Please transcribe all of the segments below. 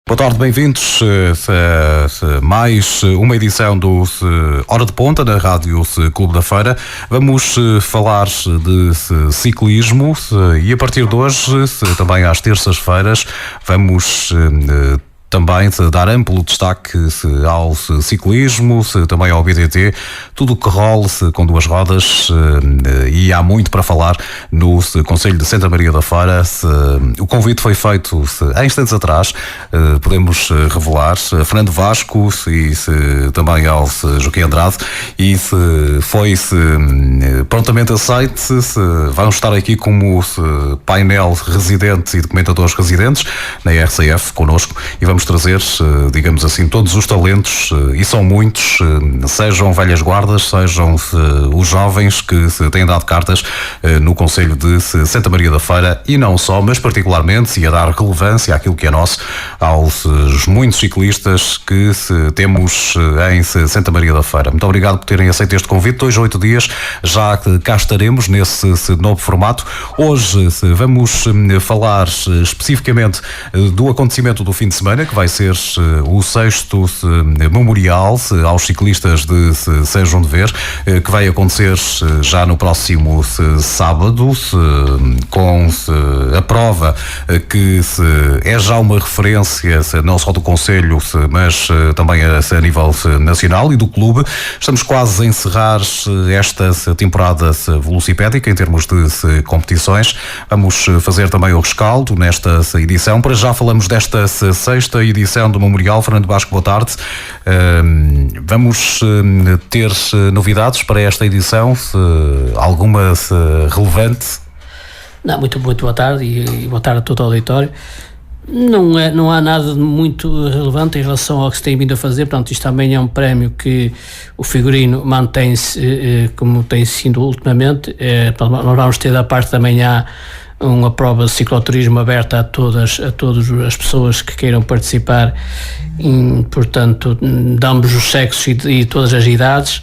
Boa tarde, bem-vindos a mais uma edição do Hora de Ponta na Rádio Clube da Feira. Vamos falar de ciclismo e a partir de hoje, também às terças-feiras, vamos também dar amplo destaque ao ciclismo, também ao BTT, tudo o que role com duas rodas, e há muito para falar no Concelho de Santa Maria da Feira. O convite foi feito há instantes atrás, podemos revelar, a Fernando Vasco e também ao Joaquim Andrade, e foi prontamente aceite. Vamos estar aqui como painel residente e documentadores residentes na RCF connosco, e vamos trazer, digamos assim, todos os talentos, e são muitos, sejam velhas guardas, sejam os jovens que têm dado cartas no Concelho de Santa Maria da Feira, e não só, mas particularmente, e a dar relevância àquilo que é nosso, aos muitos ciclistas que temos em Santa Maria da Feira. Muito obrigado por terem aceito este convite. 2 a 8 dias já cá estaremos nesse novo formato. Hoje vamos falar especificamente do acontecimento do fim de semana, que vai ser o 6º memorial aos ciclistas de São João de Ver, que vai acontecer já no próximo sábado, com a prova que é já uma referência não só do Concelho, mas também a nível nacional e do clube. Estamos quase a encerrar esta temporada velocipédica em termos de competições. Vamos fazer também o rescaldo nesta edição. Para já falamos desta 6ª edição do Memorial. Fernando Vasco, boa tarde. Vamos ter novidades para esta edição? Alguma relevante? Não, muito boa tarde e boa tarde a todo o auditório. Não há nada de muito relevante em relação ao que se tem vindo a fazer. Portanto, isto também é um prémio que o figurino mantém-se como tem sido ultimamente. Nós vamos ter da parte da manhã uma prova de cicloturismo aberta a todas as pessoas que queiram participar, portanto, de ambos os sexos e todas as idades.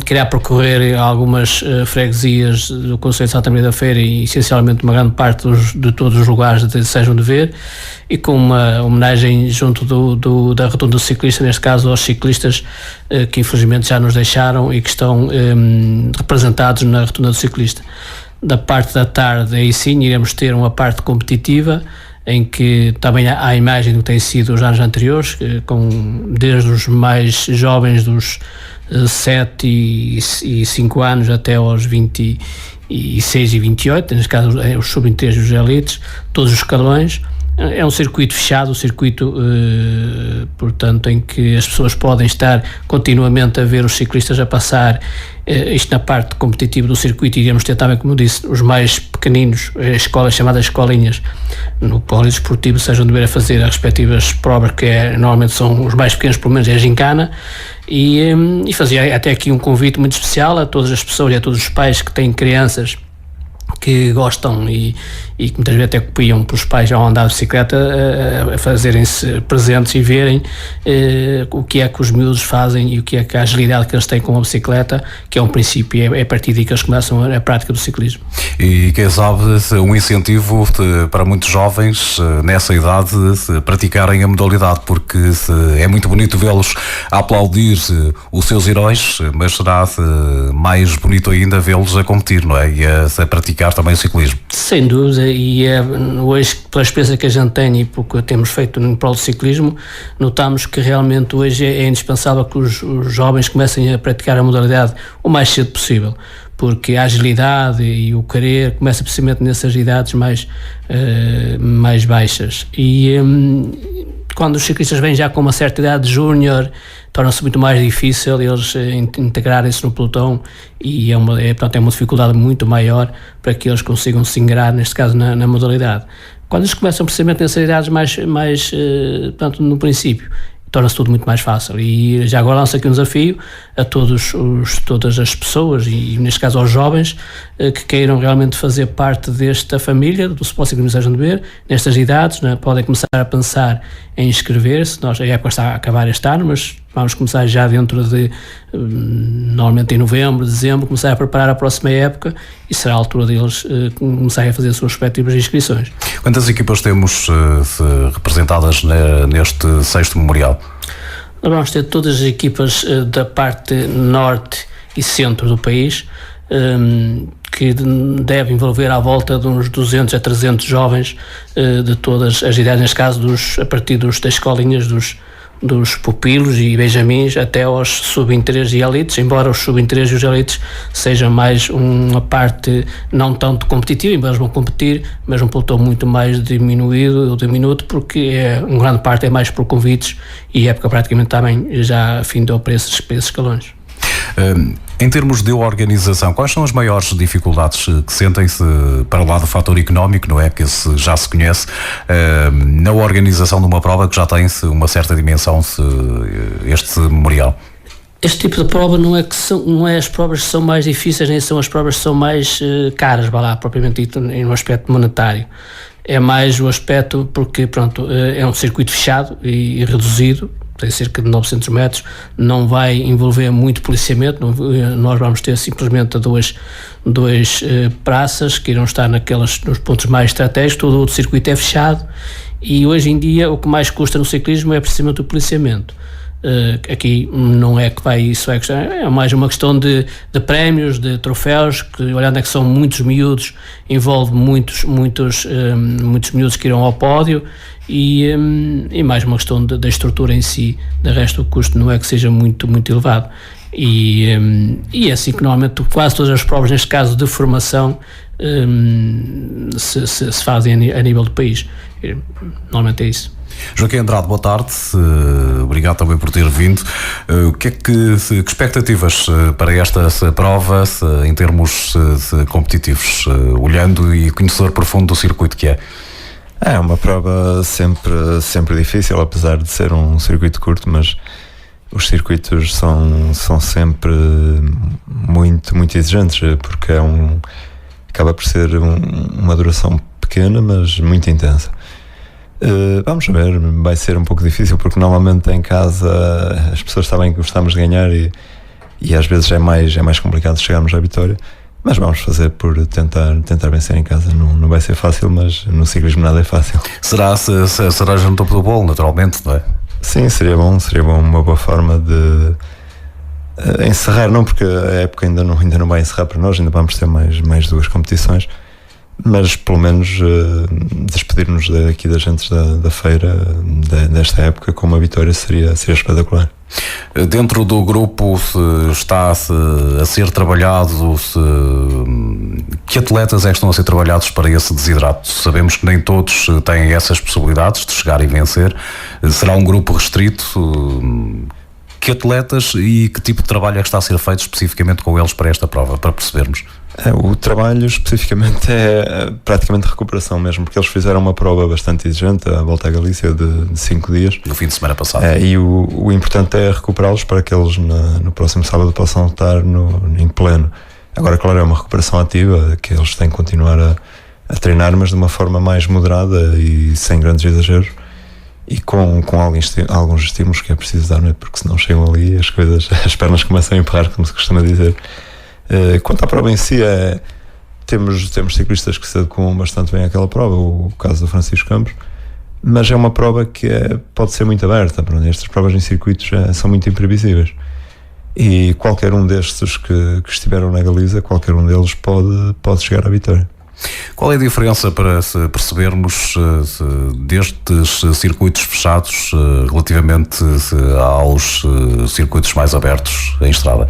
Queria percorrer algumas freguesias do Concelho de Santa Maria da Feira e essencialmente uma grande parte de todos os lugares de São João de Ver, e com uma homenagem junto da Rotunda do Ciclista, neste caso aos ciclistas que infelizmente já nos deixaram e que estão representados na Rotunda do Ciclista. Da parte da tarde, aí sim, iremos ter uma parte competitiva, em que também há a imagem do que tem sido os anos anteriores, desde os mais jovens, dos 7 e 5 anos até aos 26 e 28, neste caso os sub-23 e os elites, todos os escalões. É um circuito fechado, portanto, em que as pessoas podem estar continuamente a ver os ciclistas a passar. Isto na parte competitiva do circuito. Iremos ter também, como disse, os mais pequeninos, escolas chamadas escolinhas, no polidesportivo São João de Ver, a fazer as respectivas provas, que normalmente são os mais pequenos, pelo menos é a gincana, e fazia até aqui um convite muito especial a todas as pessoas e a todos os pais que têm crianças que gostam e que muitas vezes até copiam pelos pais ao andar de bicicleta, a fazerem-se presentes e verem o que é que os miúdos fazem e o que é que a agilidade que eles têm com a bicicleta, que é um princípio, é a partir daí que eles começam a prática do ciclismo. E quem sabe um incentivo para muitos jovens nessa idade praticarem a modalidade, porque é muito bonito vê-los a aplaudir os seus heróis, mas será mais bonito ainda vê-los a competir, não é? E a praticar também o ciclismo. Sem dúvida, e hoje, pela experiência que a gente tem e pelo que temos feito no prol do ciclismo, notamos que realmente hoje é indispensável que os jovens comecem a praticar a modalidade o mais cedo possível, porque a agilidade e o querer começa precisamente nessas idades mais baixas. E quando os ciclistas vêm já com uma certa idade júnior, torna-se muito mais difícil eles integrarem-se no pelotão, e portanto, é uma dificuldade muito maior para que eles consigam se ingrar, neste caso, na modalidade. Quando eles começam precisamente nessas idades mais portanto, no princípio, torna-se tudo muito mais fácil. E já agora lanço aqui um desafio a todas as pessoas, e neste caso aos jovens, que queiram realmente fazer parte desta família do Sport Ciclismo São João de Ver, nestas idades, né? Podem começar a pensar em inscrever-se. A época está a acabar este ano, mas vamos começar já dentro de, normalmente em novembro, dezembro, começar a preparar a próxima época e será a altura deles começarem a fazer as suas respectivas inscrições. Quantas equipas temos representadas neste 6º Memorial? Nós vamos ter todas as equipas da parte norte e centro do país, que deve envolver à volta de uns 200 a 300 jovens de todas as idades, neste caso a partir das escolinhas dos pupilos e benjamins até aos sub-23 e elites, embora os sub-23 e os elites sejam mais uma parte não tanto competitiva, embora eles vão competir, mas um pelotão muito mais diminuto, porque uma grande parte é mais por convites e a época praticamente também já findou para esses escalões. Em termos de organização, quais são as maiores dificuldades que sentem-se, para lá do fator económico, não é? Que esse já se conhece, na organização de uma prova que já tem uma certa dimensão, este memorial? Este tipo de prova não é as provas que são mais difíceis, nem são as provas que são mais caras, vá lá, propriamente dito, no aspecto monetário. É mais o aspecto porque, pronto, é um circuito fechado e reduzido, tem cerca de 900 metros, não vai envolver muito policiamento, nós vamos ter simplesmente duas praças que irão estar nos pontos mais estratégicos, todo o outro circuito é fechado e hoje em dia o que mais custa no ciclismo é precisamente o policiamento. Aqui não é que isso é mais uma questão de prémios, de troféus, que olhando é que são muitos miúdos, envolve muitos miúdos que irão ao pódio e mais uma questão da estrutura em si. De resto o custo não é que seja muito elevado e é assim que normalmente quase todas as provas, neste caso de formação, se fazem a nível do país. Normalmente é isso. Joaquim Andrade, boa tarde, obrigado também por ter vindo. Que expectativas para esta prova em termos competitivos, olhando e conhecedor profundo do circuito que é? É uma prova sempre difícil, apesar de ser um circuito curto, mas os circuitos são sempre muito exigentes, porque acaba por ser uma duração pequena, mas muito intensa. Vamos ver, vai ser um pouco difícil porque normalmente em casa as pessoas sabem que gostamos de ganhar e às vezes é mais complicado chegarmos à vitória, mas vamos fazer por tentar vencer em casa. Não vai ser fácil, mas no ciclismo nada é fácil. Será já no topo do bolo, naturalmente, não é? Sim, seria bom, uma boa forma de encerrar, não porque a época ainda não vai encerrar para nós, ainda vamos ter mais 2 competições, mas pelo menos despedir-nos daqui das gentes da feira desta época com uma vitória seria espetacular. Dentro do grupo está a ser trabalhado, que atletas é que estão a ser trabalhados para esse desidrato? Sabemos que nem todos têm essas possibilidades de chegar e vencer. Será um grupo restrito? Que atletas e que tipo de trabalho é que está a ser feito especificamente com eles para esta prova, para percebermos? O trabalho especificamente é praticamente recuperação mesmo, porque eles fizeram uma prova bastante exigente, a Volta à Galícia de 5 dias. No fim de semana passado. E o importante é recuperá-los para que eles no próximo sábado possam estar em pleno. Agora, claro, é uma recuperação ativa, que eles têm que continuar a treinar, mas de uma forma mais moderada e sem grandes exageros. E com alguns estímulos que é preciso dar, não é? Porque senão chegam ali as pernas começam a empurrar, como se costuma dizer. Quanto à prova em si, temos ciclistas que se adequam bastante bem àquela prova, o caso do Francisco Campos, mas é uma prova que pode ser muito aberta. Estas provas em circuitos são muito imprevisíveis e qualquer um destes que estiveram na Galiza, qualquer um deles pode chegar à vitória. Qual é a diferença para percebermos destes circuitos fechados relativamente aos circuitos mais abertos em estrada?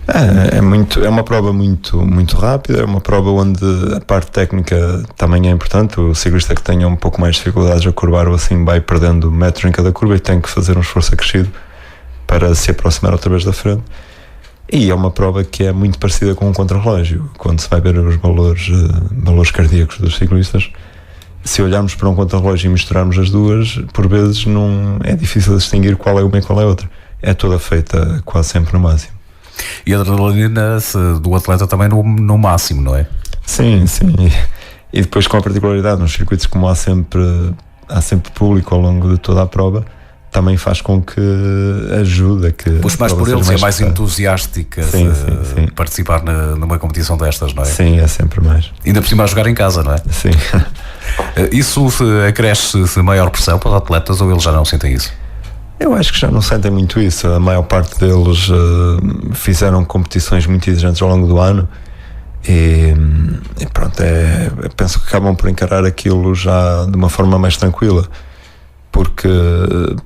É uma prova muito rápida, é uma prova onde a parte técnica também é importante. O ciclista que tenha um pouco mais de dificuldades a curvar ou assim vai perdendo metros em cada curva e tem que fazer um esforço acrescido para se aproximar outra vez da frente. E é uma prova que é muito parecida com um contrarrelógio. Quando se vai ver os valores cardíacos dos ciclistas, se olharmos para um contrarrelógio e misturarmos as duas, por vezes não é difícil distinguir qual é uma e qual é outra. É toda feita quase sempre no máximo. E a adrenalina do atleta também no máximo, não é? Sim. E depois, com a particularidade nos circuitos, como há sempre público ao longo de toda a prova, também faz com que ajude a que... Puxa mais por eles, é mais entusiástica de participar numa competição destas, não é? Sim, é sempre mais. Ainda por cima a jogar em casa, não é? Sim. Isso acresce maior pressão para os atletas ou eles já não sentem isso? Eu acho que já não sentem muito isso. A maior parte deles fizeram competições muito exigentes ao longo do ano e pronto, penso que acabam por encarar aquilo já de uma forma mais tranquila, porque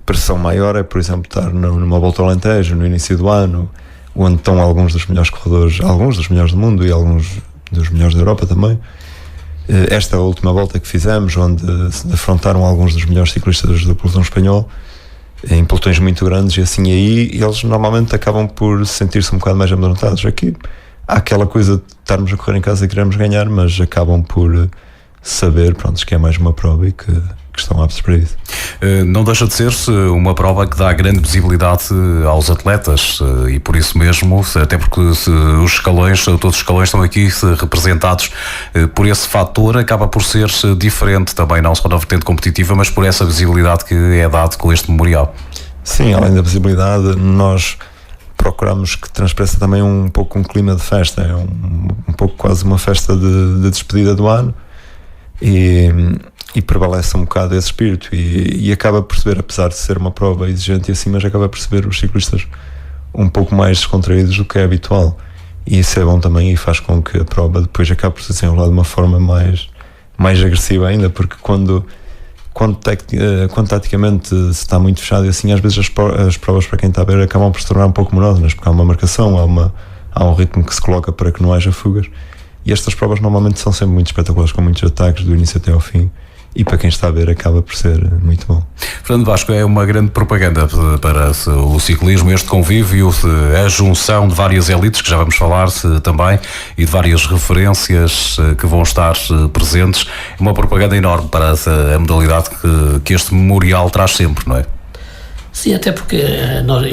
pressão maior é, por exemplo, estar numa Volta ao Alentejo no início do ano, onde estão alguns dos melhores corredores, alguns dos melhores do mundo e alguns dos melhores da Europa também. Esta última volta que fizemos, onde se defrontaram alguns dos melhores ciclistas do pelotão espanhol, em pelotões muito grandes, e assim aí eles normalmente acabam por sentir-se um bocado mais amedrontados. Aqui há aquela coisa de estarmos a correr em casa e queremos ganhar, mas acabam por saber, pronto, que é mais uma prova e que estão aptos para isso. Não deixa de ser uma prova que dá grande visibilidade aos atletas e por isso mesmo, até porque os escalões, todos os escalões estão aqui representados por esse fator, acaba por ser diferente também, não só na vertente competitiva, mas por essa visibilidade que é dada com este memorial. Sim, além da visibilidade, nós procuramos que transpareça também um pouco um clima de festa, é um pouco quase uma festa de despedida do ano e prevalece um bocado esse espírito e acaba por perceber, apesar de ser uma prova exigente e assim, mas acaba por perceber os ciclistas um pouco mais descontraídos do que é habitual, e isso é bom também e faz com que a prova depois acabe por se desenrolar de uma forma mais agressiva ainda, porque quando taticamente se está muito fechado e assim, às vezes as provas para quem está a ver acabam por se tornar um pouco monótonas, porque há uma marcação, há um ritmo que se coloca para que não haja fugas, e estas provas normalmente são sempre muito espetaculares, com muitos ataques do início até ao fim, e para quem está a ver acaba por ser muito bom. Fernando Vasco, é uma grande propaganda para o ciclismo, este convívio, a junção de várias elites, que já vamos falar também, e de várias referências que vão estar presentes. É uma propaganda enorme para a modalidade que este memorial traz sempre, não é? Sim, até porque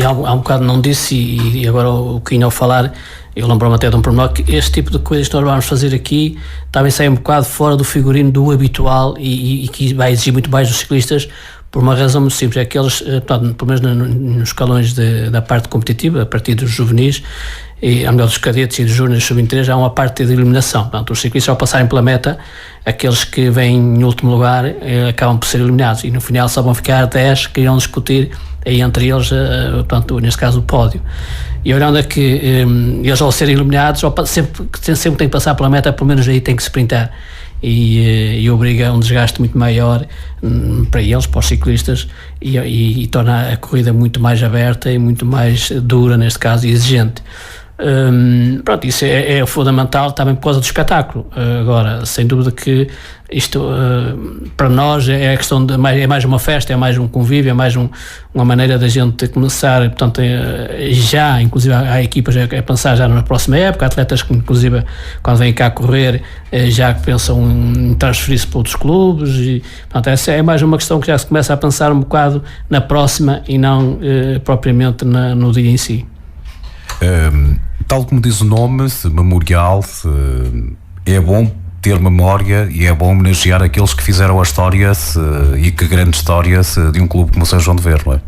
há um bocado não disse, e agora o que ao falar, eu lembro-me até de um pormenor, que este tipo de coisas que nós vamos fazer aqui também sai um bocado fora do figurino do habitual e que vai exigir muito mais dos ciclistas, por uma razão muito simples, é que eles, pelo menos nos escalões da parte competitiva, a partir dos juvenis, e a melhor dos cadetes e dos júniores sub-23, há uma parte de eliminação. Portanto, os ciclistas, ao passarem pela meta, aqueles que vêm em último lugar acabam por ser eliminados, e no final só vão ficar 10 que irão discutir aí entre eles, portanto, neste caso o pódio. E olhando é que eles, ao serem eliminados, sempre têm que passar pela meta, pelo menos aí tem que se sprintar, e obriga a um desgaste muito maior para eles, para os ciclistas, e torna a corrida muito mais aberta e muito mais dura, neste caso, e exigente. Pronto, isso é fundamental também por causa do espetáculo. Agora, sem dúvida que isto para nós é a questão é mais uma festa, é mais um convívio, é mais uma maneira da gente começar, portanto, já, inclusive há equipas a pensar já na próxima época, há atletas que inclusive quando vêm cá correr já pensam em transferir-se para outros clubes, e portanto essa é mais uma questão que já se começa a pensar um bocado na próxima e não propriamente no dia em si. Tal como diz o nome, memorial, é bom ter memória e é bom homenagear aqueles que fizeram a história e que grande história de um clube como o São João de Ver, não é?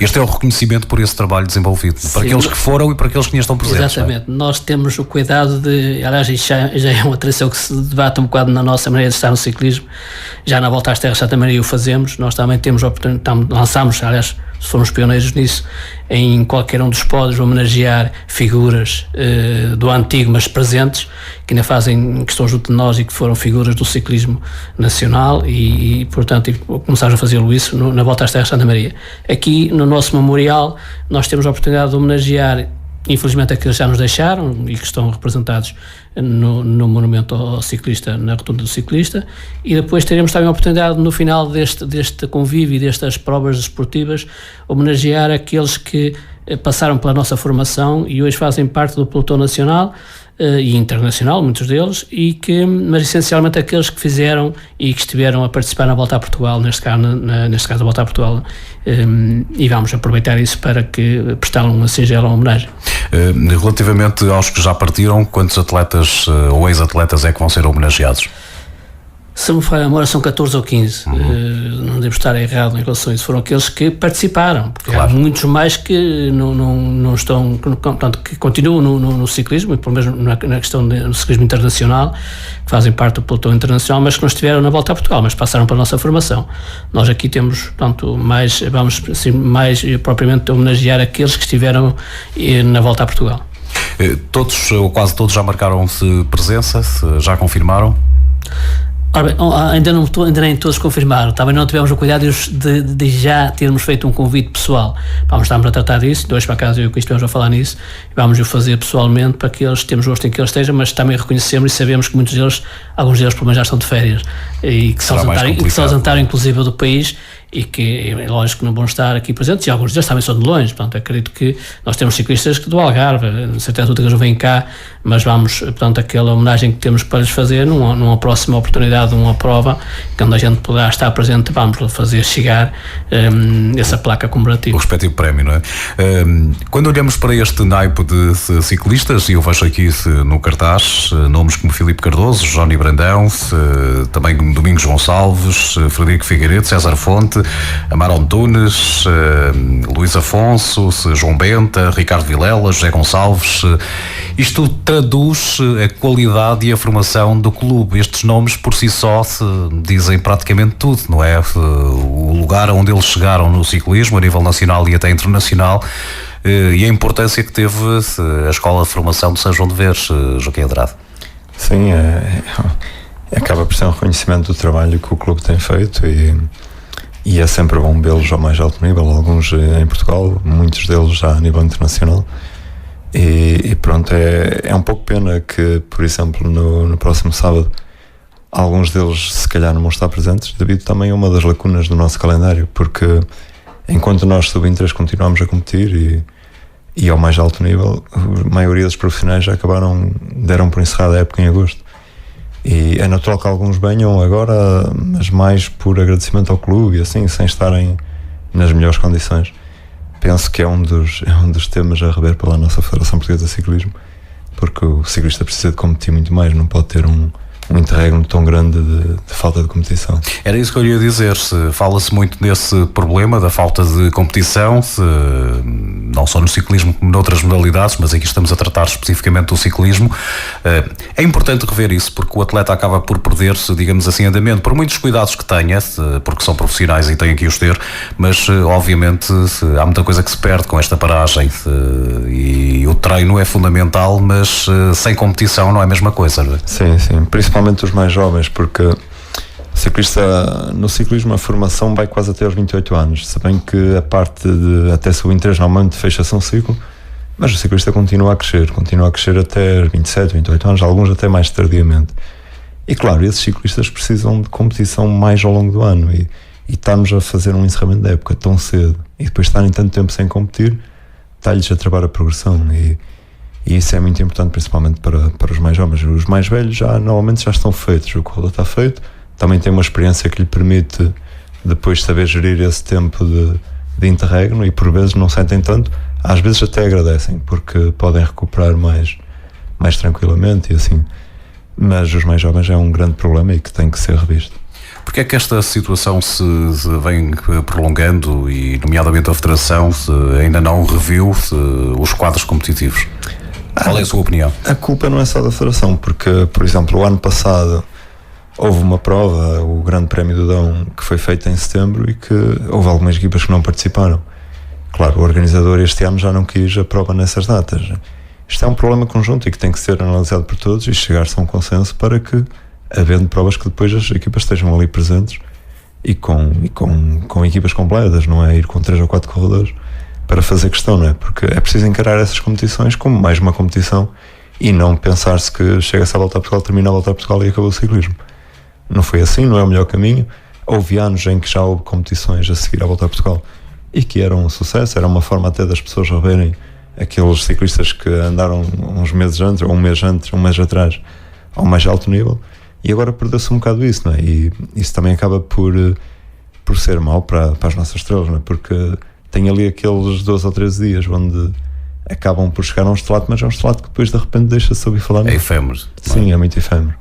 Este é o reconhecimento por esse trabalho desenvolvido. Sim, para aqueles que foram e para aqueles que ainda estão presentes. Exatamente. Nós temos o cuidado de, aliás, já é uma tradição que se debate um bocado na nossa maneira de estar no ciclismo. Já na Volta às Terras de Santa Maria o fazemos. Nós também temos a oportunidade, lançamos, aliás, fomos pioneiros nisso, em qualquer um dos pódios homenagear figuras do antigo, mas presentes, que ainda fazem, que estão junto de nós e que foram figuras do ciclismo nacional e portanto, começámos a fazê-lo isso na Volta às Terras de Santa Maria. Aqui, no nosso memorial, nós temos a oportunidade de homenagear, infelizmente, aqueles que já nos deixaram e que estão representados no monumento ao ciclista, na rotunda do ciclista, e depois teremos também a oportunidade, no final deste convívio e destas provas desportivas, homenagear aqueles que passaram pela nossa formação e hoje fazem parte do pelotão nacional e internacional, muitos deles, mas essencialmente aqueles que fizeram e que estiveram a participar na Volta a Portugal, neste caso a Volta a Portugal, e vamos aproveitar isso para prestar uma singela homenagem. Relativamente aos que já partiram, quantos atletas ou ex-atletas é que vão ser homenageados? Se me falha a memória, são 14 ou 15. Não devo estar errado em relação a isso. Foram aqueles que participaram, porque claro, há muitos mais que não estão, portanto, que continuam no ciclismo, e pelo menos na questão do ciclismo internacional, que fazem parte do pelotão internacional, mas que não estiveram na Volta a Portugal, mas passaram pela nossa formação. Nós aqui temos, portanto, vamos assim, mais propriamente homenagear aqueles que estiveram na Volta a Portugal. Todos, ou quase todos, já marcaram-se presença? Já confirmaram? Ora bem, ainda nem todos confirmaram. Também não tivemos o cuidado de já termos feito um convite pessoal. Estamos a tratar disso, dois para casa eu e o Cristo estivemos a falar nisso, e vamos o fazer pessoalmente para que eles, temos gosto em que eles estejam, mas também reconhecemos e sabemos que muitos deles, alguns deles pelo menos já estão de férias e que se ausentaram inclusive do país, e que é lógico que não vão estar aqui presentes, e alguns deles também são de longe. Portanto, acredito que nós temos ciclistas do Algarve, de certeza que eles não vêm cá, mas vamos, portanto, aquela homenagem que temos para lhes fazer numa próxima oportunidade, numa prova, quando a gente poderá estar presente, vamos fazer chegar essa placa comemorativa. O respectivo prémio, não é? Quando olhamos para este naipe de ciclistas, e eu vejo aqui no cartaz nomes como Filipe Cardoso, Johnny Brandão, também Domingos Gonçalves, Frederico Figueiredo, César Fonte, Amaro Antunes, Luís Afonso, João Benta, Ricardo Vilela, José Gonçalves. Isto traduz a qualidade e a formação do clube. Estes nomes por si só dizem praticamente tudo, não é? O lugar onde eles chegaram no ciclismo, a nível nacional e até internacional, e a importância que teve a Escola de Formação de São João de Veres, Joaquim Andrade. Sim, acaba por ser um reconhecimento do trabalho que o clube tem feito, e é sempre bom vê-los ao mais alto nível, alguns em Portugal, muitos deles já a nível internacional. E pronto, é um pouco pena que, por exemplo, no próximo sábado, alguns deles se calhar não vão estar presentes, devido também a uma das lacunas do nosso calendário, porque enquanto nós sub-23 continuamos a competir e ao mais alto nível, a maioria dos profissionais já deram por encerrada a época em agosto. E é natural que alguns venham agora, mas mais por agradecimento ao clube e assim, sem estarem nas melhores condições. Penso que é um dos temas a rever pela nossa Federação Portuguesa de Ciclismo, porque o ciclista precisa de competir muito mais, não pode ter um interregno tão grande de falta de competição. Era isso que eu ia dizer. Fala-se muito nesse problema da falta de competição, não só no ciclismo como noutras modalidades, mas aqui estamos a tratar especificamente do ciclismo. É importante rever isso, porque o atleta acaba por perder-se, digamos assim, andamento, por muitos cuidados que tenha, porque são profissionais e têm que os ter, mas obviamente há muita coisa que se perde com esta paragem, e o treino é fundamental, mas sem competição não é a mesma coisa, não é? Sim, principalmente os mais jovens, porque no ciclismo a formação vai quase até aos 28 anos, se bem que a parte de até sub-23 normalmente fecha-se um ciclo, mas o ciclista continua a crescer até 27, 28 anos, alguns até mais tardiamente. E claro, esses ciclistas precisam de competição mais ao longo do ano, e estamos a fazer um encerramento da época tão cedo, e depois estarem tanto tempo sem competir, está-lhes a travar a progressão, e isso é muito importante, principalmente para os mais jovens. Os mais velhos normalmente já estão feitos, o corredor está feito, também tem uma experiência que lhe permite depois saber gerir esse tempo de interregno, e por vezes não sentem tanto, às vezes até agradecem, porque podem recuperar mais tranquilamente e assim. Mas os mais jovens é um grande problema e que tem que ser revisto. Porque é que esta situação se vem prolongando, e nomeadamente a Federação ainda não reviu os quadros competitivos? Qual é a sua opinião? A culpa não é só da Federação, porque, por exemplo, o ano passado houve uma prova, o Grande Prémio do Dão, que foi feita em setembro, e que houve algumas equipas que não participaram. Claro, o organizador este ano já não quis a prova nessas datas. Isto é um problema conjunto e que tem que ser analisado por todos e chegar-se a um consenso para que, havendo provas, que depois as equipas estejam ali presentes e com equipas completas, não é ir com 3 ou 4 corredores para fazer questão, não é? Porque é preciso encarar essas competições como mais uma competição e não pensar-se que chega-se a Volta a Portugal, termina a Volta a Portugal e acabou o ciclismo. Não foi assim, não é o melhor caminho. Houve anos em que já houve competições a seguir à Volta a Portugal e que eram um sucesso, era uma forma até das pessoas reverem aqueles ciclistas que andaram uns meses antes, ou um mês atrás, ao mais alto nível, e agora perdeu-se um bocado isso, não é? E isso também acaba por ser mau para as nossas estrelas, não é? Porque tem ali aqueles 12 ou 13 dias onde acabam por chegar a um estrelato, mas é um estrelato que depois de repente deixa-se ouvir falar. É efêmero. Sim, é muito efêmero.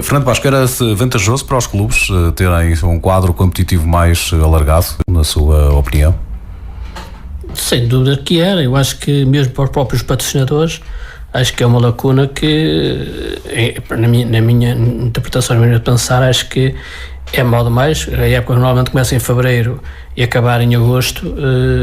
Fernando Vasco, era-se vantajoso para os clubes terem um quadro competitivo mais alargado, na sua opinião? Sem dúvida que era. Eu acho que mesmo para os próprios patrocinadores, acho que é uma lacuna que, na minha interpretação, na minha pensar, acho que é mal demais. A época normalmente começa em fevereiro e acabar em agosto,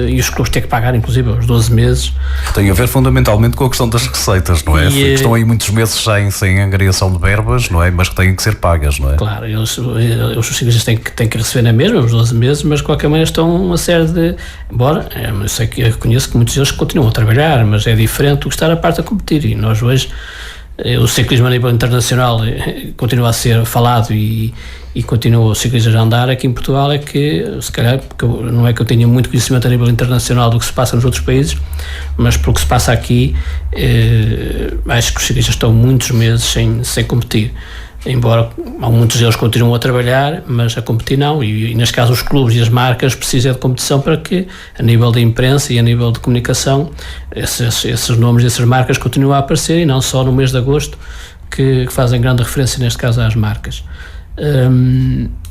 e os clubes têm que pagar, inclusive, os 12 meses. Tem a ver fundamentalmente com a questão das receitas, não é? Que estão aí muitos meses sem angariação de verbas, não é? Mas que têm que ser pagas, não é? Claro, os ciclistas têm que receber na mesma, os 12 meses, mas de qualquer maneira estão uma série de... Embora, eu reconheço que muitos deles continuam a trabalhar, mas é diferente do que estar a parte a competir, e nós hoje... O ciclismo a nível internacional continua a ser falado e continua o ciclismo a andar. Aqui em Portugal é que, se calhar, porque não é que eu tenha muito conhecimento a nível internacional do que se passa nos outros países, mas pelo que se passa aqui, acho que os ciclistas estão muitos meses sem competir. Embora muitos deles continuam a trabalhar, mas a competir não, e neste caso os clubes e as marcas precisam de competição para que, a nível de imprensa e a nível de comunicação, esses nomes e essas marcas continuem a aparecer, e não só no mês de agosto, que fazem grande referência neste caso às marcas.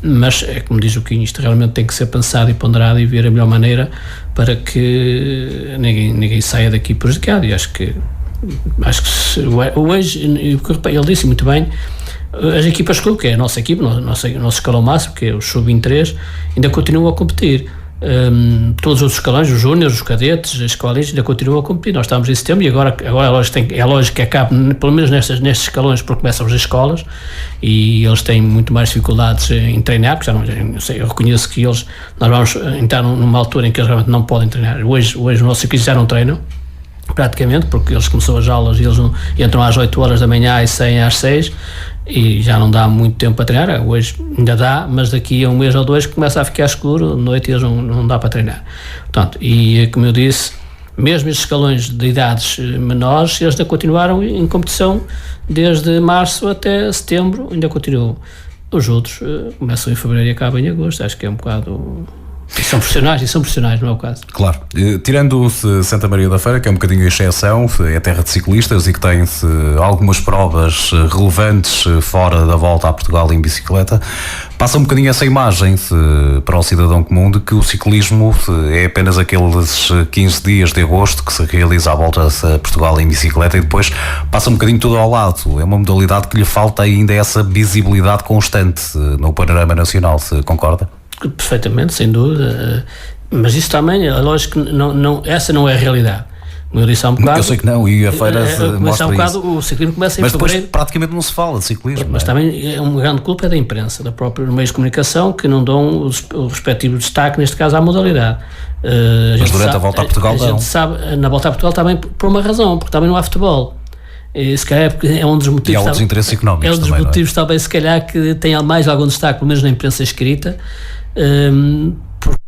Mas é como diz o Quinho, isto realmente tem que ser pensado e ponderado e ver a melhor maneira para que ninguém saia daqui prejudicado. E acho que hoje, ele disse muito bem, as equipas clube, que é a nossa equipe, nosso escalão máximo, que é o Sub-23, ainda continuam a competir. Todos os outros escalões, os júniores, os cadetes, as escolinhas, ainda continuam a competir. Nós estamos em setembro e agora é lógico que acaba, pelo menos nestes escalões, porque começam as escolas e eles têm muito mais dificuldades em treinar, porque eu reconheço que nós vamos entrar numa altura em que eles realmente não podem treinar. Hoje os nossos ciclistas já não treinam, praticamente, porque eles começam as aulas e eles entram às 8 horas da manhã e saem às 6, e já não dá muito tempo para treinar. Hoje ainda dá, mas daqui a um mês ou dois começa a ficar escuro, de noite, e eles não dá para treinar. Portanto, e como eu disse, mesmo estes escalões de idades menores, eles ainda continuaram em competição desde março até setembro, ainda continuam. Os outros começam em fevereiro e acabam em agosto. Acho que é um bocado... E são profissionais, não é o caso. Claro. Tirando-se Santa Maria da Feira, que é um bocadinho a exceção, é terra de ciclistas e que tem algumas provas relevantes fora da volta a Portugal em bicicleta, passa um bocadinho essa imagem para o cidadão comum de que o ciclismo é apenas aqueles 15 dias de agosto que se realiza a volta a Portugal em bicicleta e depois passa um bocadinho tudo ao lado. É uma modalidade que lhe falta ainda essa visibilidade constante no panorama nacional, se concorda? Perfeitamente, sem dúvida, mas isso também, é lógico que essa não é a realidade. Como eu disse há um bocado, eu sei que não, e a feira mostra isso. O ciclismo começa em fevereiro. Mas depois praticamente não se fala de ciclismo. Mas também é um grande culpa da imprensa, da própria meios de comunicação, que não dão o respectivo destaque, neste caso, à modalidade. Mas durante a volta a Portugal a gente sabe, na volta a Portugal também por uma razão, porque também não há futebol. Se calhar é um dos motivos. E há outros interesses económicos. É um dos motivos também, se calhar, que tem mais algum destaque, pelo menos na imprensa escrita, porque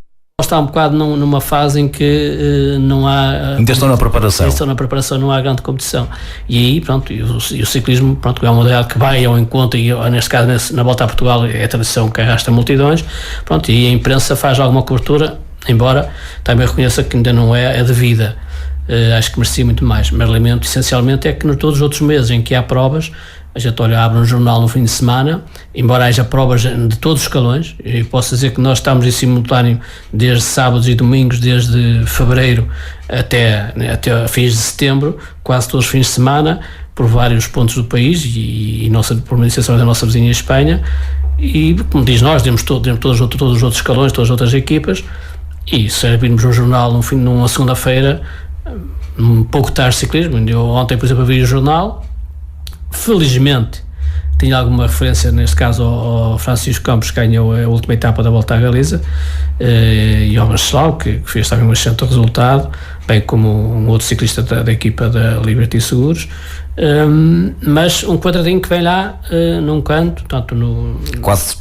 está um bocado numa fase em que não há... Ainda estão na preparação. Não há grande competição. E aí, pronto, e o ciclismo, pronto, é um modelo que vai ao encontro, e neste caso, na volta a Portugal, é a tradição que arrasta multidões, pronto, e a imprensa faz alguma cobertura, embora também reconheça que ainda não é a devida. Acho que merecia muito mais, mas lamento essencialmente é que todos os outros meses em que há provas, a gente abre um jornal no fim de semana, embora haja provas de todos os escalões, e posso dizer que nós estamos em simultâneo desde sábados e domingos, desde fevereiro até fins de setembro, quase todos os fins de semana, por vários pontos do país e por uma iniciação da nossa vizinha Espanha, e como diz nós, temos todos os outros escalões, todas as outras equipas, e se abrirmos um jornal numa segunda-feira, um pouco tarde de ciclismo. Eu ontem, por exemplo, vi o jornal, felizmente tinha alguma referência, neste caso ao Francisco Campos, que ganhou a última etapa da Volta à Galiza, e ao Marcelau, que fez também um excelente resultado, bem como um outro ciclista da equipa da Liberty Seguros, mas um quadradinho que vem lá num canto, tanto quase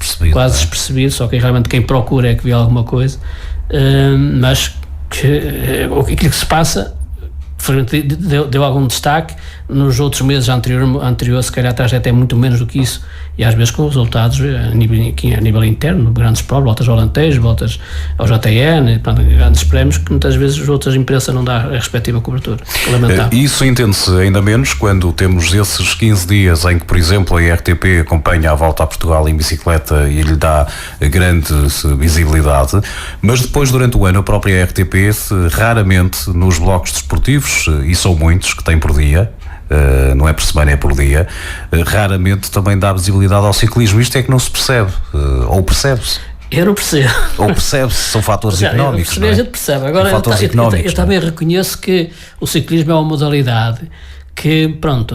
despercebido, só que realmente quem procura é que vê alguma coisa, mas aquilo que se passa deu algum destaque. Nos outros meses anterior se calhar a trajetória é muito menos do que isso, e às vezes com resultados a nível interno, grandes provas, voltas ao Alentejo, voltas ao JN, grandes prémios que muitas vezes as outras empresas não dão a respectiva cobertura. Lamentável. Isso entende-se ainda menos quando temos esses 15 dias em que, por exemplo, a RTP acompanha a volta a Portugal em bicicleta e lhe dá grande visibilidade, mas depois, durante o ano, a própria RTP raramente nos blocos desportivos, e são muitos que tem por dia, não é por semana, é por dia, raramente também dá visibilidade ao ciclismo. Isto é que não se percebe, ou percebe-se? Eu não percebo. Ou percebe-se, são fatores económicos, não é? A gente percebe. Agora, eu também reconheço que o ciclismo é uma modalidade que, pronto,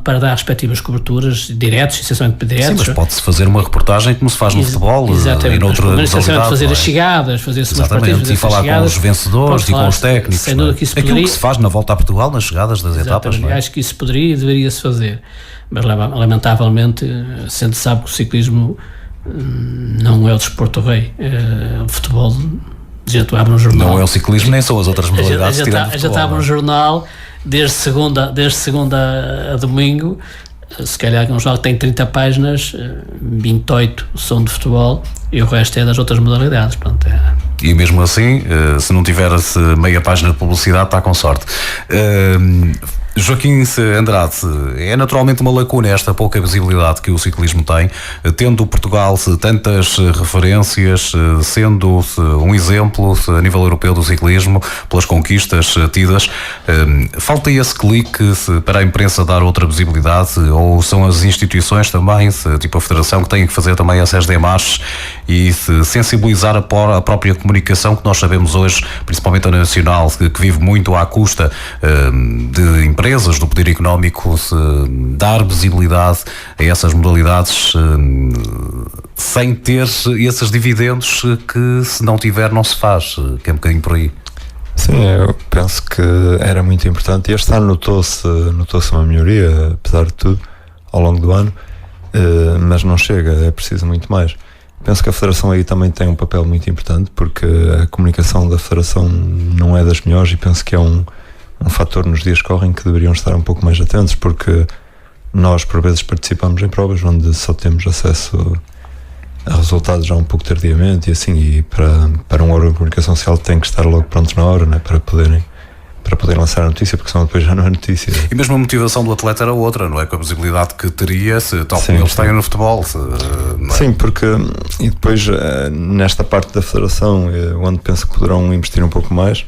para dar respectivas coberturas diretos, essencialmente diretos. Sim, mas pode-se fazer uma reportagem como se faz no futebol, exatamente, e noutra modalidade. Fazer as chegadas, fazer-se umas partidas, e falar com os vencedores e com os técnicos. Sem dúvida que isso aquilo poderia, que se faz na volta a Portugal, nas chegadas das etapas. Não é? Acho que isso poderia e deveria-se fazer, mas lamentavelmente, sendo sabe que o ciclismo não é o desporto rei, o futebol. Tu abre um jornal. Não é o ciclismo, nem são as outras modalidades. Já estava no jornal desde segunda a domingo. Se calhar um jornal que tem 30 páginas, 28 são de futebol e o resto é das outras modalidades. Pronto, E mesmo assim, se não tiver meia página de publicidade, está com sorte. Joaquim Andrade, é naturalmente uma lacuna esta pouca visibilidade que o ciclismo tem, tendo Portugal tantas referências, sendo um exemplo a nível europeu do ciclismo, pelas conquistas tidas. Falta esse clique para a imprensa dar outra visibilidade, ou são as instituições também, tipo a Federação, que têm que fazer também essas démarches e sensibilizar a própria comunicação, que nós sabemos hoje, principalmente a nacional, que vive muito à custa de empresas, do poder económico, dar visibilidade a essas modalidades sem ter esses dividendos que, se não tiver, não se faz, que é um bocadinho por aí. Sim, eu penso que era muito importante. Este ano notou-se uma melhoria, apesar de tudo, ao longo do ano, mas não chega, é preciso muito mais. Penso que a Federação aí também tem um papel muito importante, porque a comunicação da Federação não é das melhores, e penso que é um fator nos dias que correm que deveriam estar um pouco mais atentos, porque nós por vezes participamos em provas onde só temos acesso a resultados já um pouco tardiamente, e assim, e para um órgão de comunicação social tem que estar logo prontos na hora, né, para poderem lançar a notícia, porque senão depois já não é notícia. E mesmo a motivação do atleta era outra, não é? Com a visibilidade que teria, tal como eles têm no futebol. Não é? Sim, porque, e depois nesta parte da Federação, onde penso que poderão investir um pouco mais,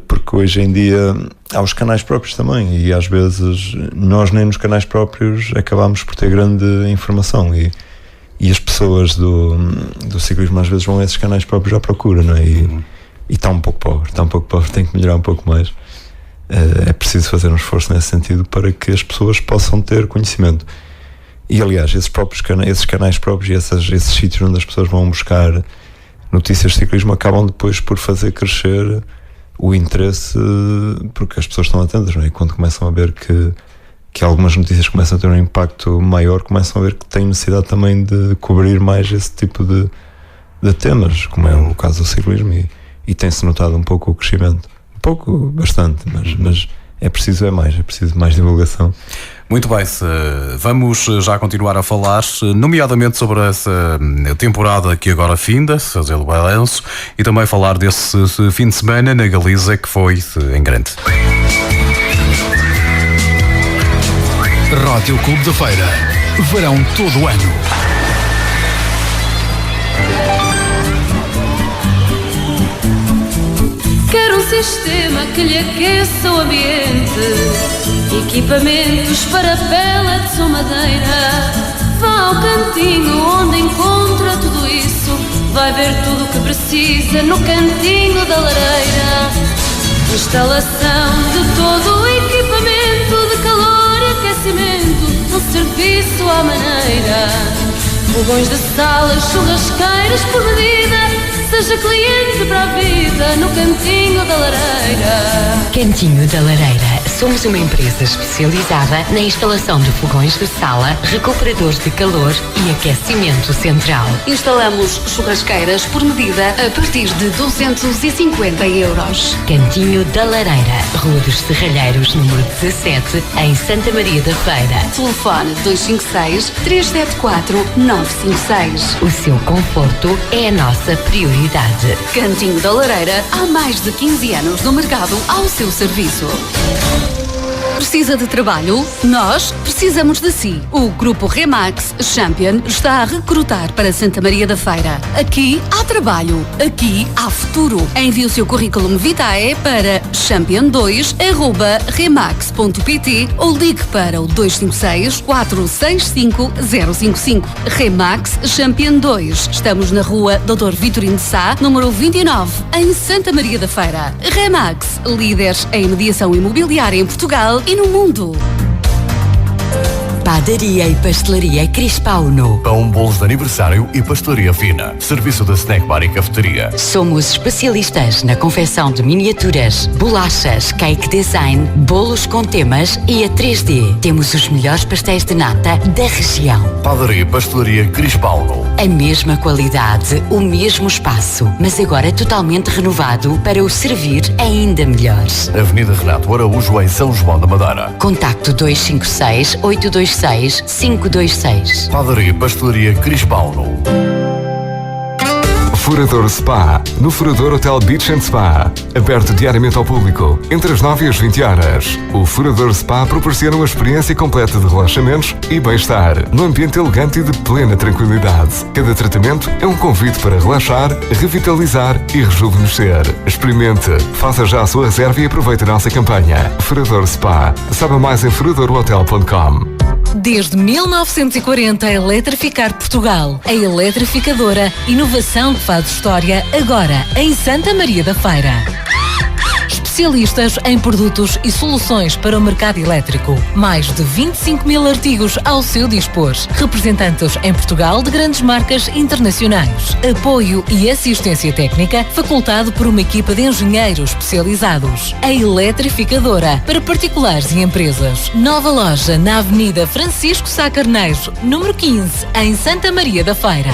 porque hoje em dia há os canais próprios também, e às vezes nós nem nos canais próprios acabamos por ter grande informação, e as pessoas do ciclismo às vezes vão a esses canais próprios à procura, não é? E está um pouco pobre, tem que melhorar um pouco mais. É preciso fazer um esforço nesse sentido para que as pessoas possam ter conhecimento. E aliás, esses canais próprios e esses sítios onde as pessoas vão buscar notícias de ciclismo acabam depois por fazer crescer o interesse, porque as pessoas estão atentas, não é? E quando começam a ver que algumas notícias começam a ter um impacto maior, começam a ver que têm necessidade também de cobrir mais esse tipo de temas, como é o caso do ciclismo, e tem-se notado um pouco o crescimento. Bastante, mas é preciso mais divulgação. Muito bem, vamos já continuar a falar, nomeadamente sobre essa temporada que agora finda, fazer o balanço, e também falar desse fim de semana na Galiza, que foi em grande. Rádio Clube da Feira, verão todo o ano. Quero um sistema que lhe aqueça o ambiente, equipamentos para pellets ou madeira. Vá ao cantinho onde encontra tudo isso, vai ver tudo o que precisa no cantinho da lareira. Instalação de todo o equipamento de calor e aquecimento, um serviço à maneira. Fogões de salas, churrasqueiras por medida, seja cliente para a vida no Cantinho da Lareira. Cantinho da Lareira, Somos uma empresa especializada na instalação de fogões de sala, recuperadores de calor e aquecimento central. Instalamos churrasqueiras por medida a partir de 250 euros. Cantinho da Lareira, Rua dos Serralheiros, número 17, em Santa Maria da Feira. Telefone 256 374 956. O seu conforto é a nossa prioridade. Cantinho da Lareira, há mais de 15 anos no mercado ao seu serviço. Precisa de trabalho? Nós precisamos de si. O Grupo Remax Champion está a recrutar para Santa Maria da Feira. Aqui há trabalho. Aqui há futuro. Envie o seu currículo vitae para champion2@remax.pt ou ligue para o 256 465 055. Remax Champion 2. Estamos na rua Dr. Vitorino de Sá, número 29, em Santa Maria da Feira. Remax, líderes em mediação imobiliária em Portugal e no mundo. Padaria e Pastelaria Crispauno. Pão, bolos de aniversário e pastelaria fina. Serviço de snack bar e cafeteria. Somos especialistas na confecção de miniaturas, bolachas, cake design, bolos com temas e a 3D. Temos os melhores pastéis de nata da região. Padaria e Pastelaria Crispauno. A mesma qualidade, o mesmo espaço, mas agora totalmente renovado para o servir ainda melhor. Avenida Renato Araújo, em São João da Madeira. Contacto 256 826 526. Padaria e Pastelaria Crispauno. Furador Spa, no Furador Hotel Beach and Spa, aberto diariamente ao público, entre as 9 e as 20 horas. O Furador Spa proporciona uma experiência completa de relaxamentos e bem-estar, num ambiente elegante e de plena tranquilidade. Cada tratamento é um convite para relaxar, revitalizar e rejuvenescer. Experimente, faça já a sua reserva e aproveite a nossa campanha. Furador Spa, saiba mais em furadorhotel.com. Desde 1940 a eletrificar Portugal. A eletrificadora, inovação que faz história agora em Santa Maria da Feira. Especialistas em produtos e soluções para o mercado elétrico. Mais de 25 mil artigos ao seu dispor. Representantes em Portugal de grandes marcas internacionais. Apoio e assistência técnica facultado por uma equipa de engenheiros especializados. A eletrificadora para particulares e empresas. Nova loja na Avenida Francisco Sá Carneiro, número 15, em Santa Maria da Feira.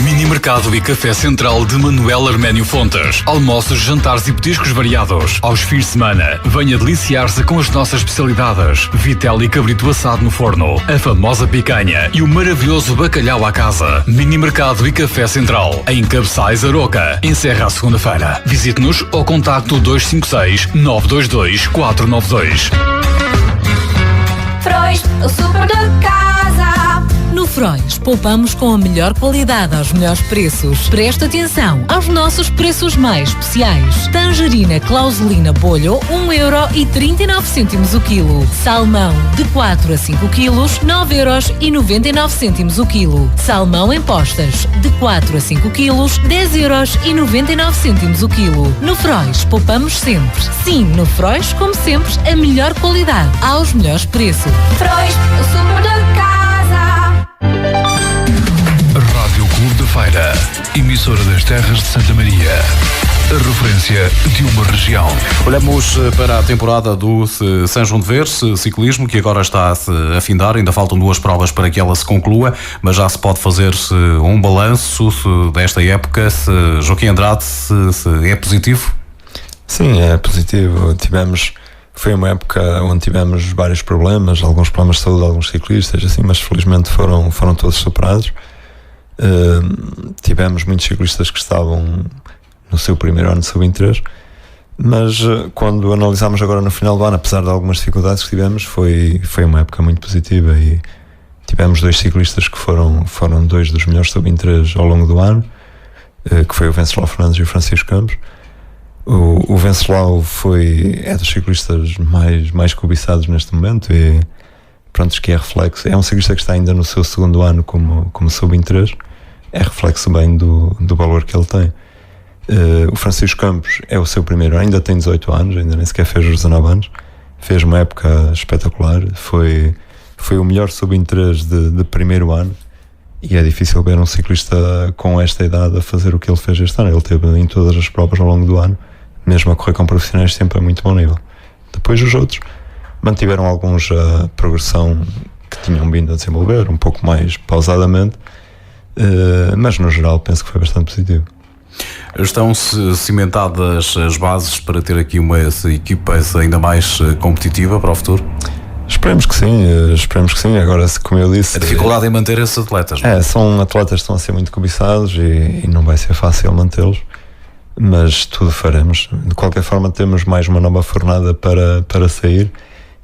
Mini Mercado e Café Central de Manuel Arménio Fontes. Almoços, jantares e petiscos variados. Aos fins de semana, venha deliciar-se com as nossas especialidades. Vitel e cabrito assado no forno. A famosa picanha e o maravilhoso bacalhau à casa. Mini Mercado e Café Central. Em Cabeçais, Aroca. Encerra a segunda-feira. Visite-nos ao contacto 256 922 492. Frois, o super da casa. No Frois, poupamos com a melhor qualidade aos melhores preços. Presta atenção aos nossos preços mais especiais. Tangerina Clauselina Bolho, 1,39€ o quilo. Salmão, de 4 a 5 quilos, 9,99€ o quilo. Salmão em postas, de 4 a 5 quilos, 10,99€ o quilo. No Frois, poupamos sempre. Sim, no Frois, como sempre, a melhor qualidade aos melhores preços. Frois, o super da casa. Rádio Clube da Feira, emissora das terras de Santa Maria. A referência de uma região. Olhamos para a temporada do São João de Ver, ciclismo, que agora está a se afindar. Ainda faltam 2 provas para que ela se conclua, mas já se pode fazer um balanço desta época. Joaquim Andrade, é positivo? Sim, é positivo. Foi uma época onde tivemos vários problemas, alguns problemas de saúde de alguns ciclistas, assim, mas felizmente foram todos superados. Tivemos muitos ciclistas que estavam no seu primeiro ano de sub-23, mas quando analisámos agora no final do ano, apesar de algumas dificuldades que tivemos, foi uma época muito positiva e tivemos 2 ciclistas que foram 2 dos melhores sub-23 ao longo do ano, que foi o Venceslau Fernandes e o Francisco Campos. O Venceslau é dos ciclistas mais cobiçados neste momento e pronto, que é reflexo. É um ciclista que está ainda no seu segundo ano como sub-23, é reflexo bem do valor que ele tem. O Francisco Campos é o seu primeiro, ainda tem 18 anos, ainda nem sequer fez os 19 anos, fez uma época espetacular, foi o melhor sub-23 de primeiro ano e é difícil ver um ciclista com esta idade a fazer o que ele fez este ano. Ele teve em todas as provas ao longo do ano, mesmo a correr com profissionais, sempre a muito bom nível. Depois os outros mantiveram alguns a progressão que tinham vindo a desenvolver, um pouco mais pausadamente, mas no geral penso que foi bastante positivo. Estão-se cimentadas as bases para ter aqui uma equipa ainda mais competitiva para o futuro? Esperemos que sim. Agora, como eu disse, a dificuldade em manter esses atletas, não é? São atletas que estão a ser muito cobiçados e não vai ser fácil mantê-los, mas tudo faremos. De qualquer forma, temos mais uma nova fornada para sair,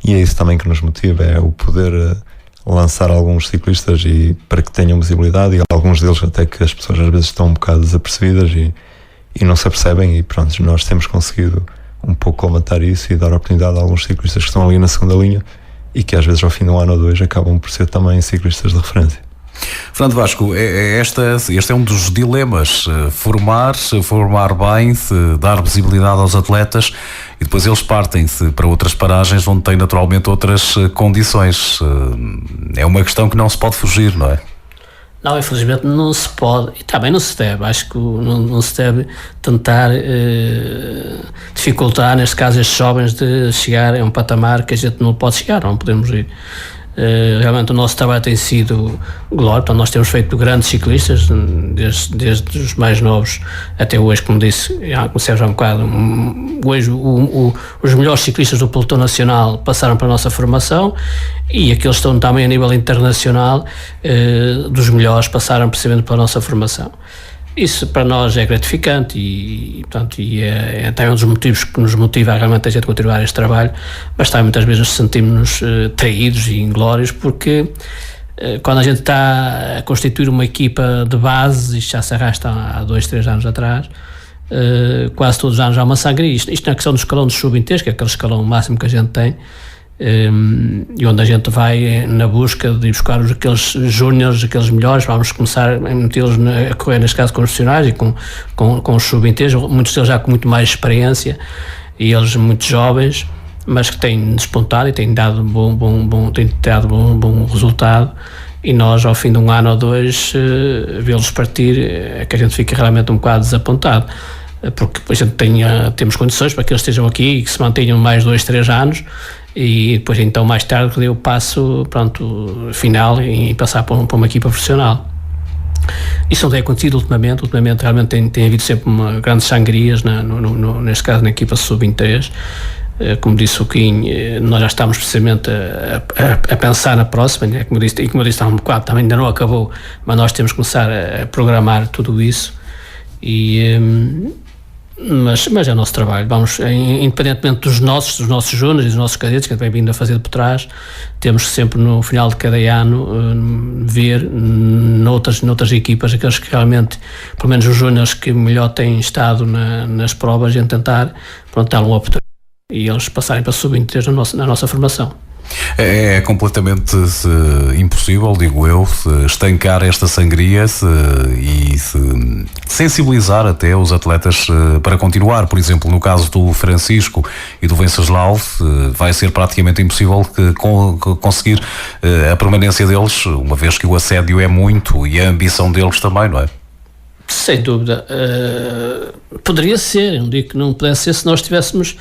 e é isso também que nos motiva, é o poder lançar alguns ciclistas e para que tenham visibilidade, e alguns deles até que as pessoas às vezes estão um bocado desapercebidas e não se apercebem, e pronto, nós temos conseguido um pouco combater isso e dar oportunidade a alguns ciclistas que estão ali na segunda linha e que às vezes ao fim de um ano ou dois acabam por ser também ciclistas de referência. Fernando Vasco, este é um dos dilemas, formar bem, dar visibilidade aos atletas, e depois eles partem-se para outras paragens onde têm naturalmente outras condições. É uma questão que não se pode fugir, não é? Não, infelizmente não se pode, e também não se deve. Acho que não se deve tentar dificultar, neste caso, estes jovens de chegar a um patamar que a gente não pode chegar, não podemos ir. Realmente o nosso trabalho tem sido glória. Então, nós temos feito grandes ciclistas desde os mais novos até hoje, como disse, comecei já um bocado. Hoje os melhores ciclistas do pelotão nacional passaram para a nossa formação, e aqueles que estão também a nível internacional, dos melhores, passaram precisamente para a nossa formação. Isso para nós é gratificante e portanto, é até um dos motivos que nos motiva realmente a gente continuar este trabalho, mas também muitas vezes nos sentimos traídos e inglórios, porque quando a gente está a constituir uma equipa de base, isto já se arrasta há 2-3 anos atrás, quase todos os anos há uma sangria. Isto na questão do escalão dos sub-23, que é aquele escalão máximo que a gente tem, e onde a gente vai na busca de ir buscar aqueles júniores, aqueles melhores. Vamos começar a metê-los a correr, neste caso, com os profissionais e com os sub-23, muitos deles já com muito mais experiência e eles muito jovens, mas que têm despontado e têm dado bom resultado. E nós, ao fim de um ano ou dois, vê-los partir, é que a gente fica realmente um bocado desapontado, porque a gente temos condições para que eles estejam aqui e que se mantenham mais 2-3 anos, e depois então mais tarde deu o passo final em passar para uma equipa profissional. Isso não tem acontecido ultimamente realmente tem havido sempre grandes sangrias, neste caso na equipa sub-23. Como disse o Kim, nós já estamos precisamente a pensar na próxima, né? Como eu disse há um bocado, também ainda não acabou, mas nós temos que começar a programar tudo isso. Mas é o nosso trabalho. Vamos, independentemente dos nossos júniores e dos nossos cadetes, que a gente vem vindo a fazer por trás, temos que sempre no final de cada ano ver noutras equipas aqueles que realmente, pelo menos os júniores que melhor têm estado nas provas, a gente tentar dar uma oportunidade e eles passarem para sub-23 na nossa formação. É completamente impossível, digo eu, estancar esta sangria e sensibilizar até os atletas para continuar. Por exemplo, no caso do Francisco e do Venceslau, vai ser praticamente impossível conseguir a permanência deles, uma vez que o assédio é muito e a ambição deles também, não é? Sem dúvida. Poderia ser, não digo que não pudesse ser se nós tivéssemos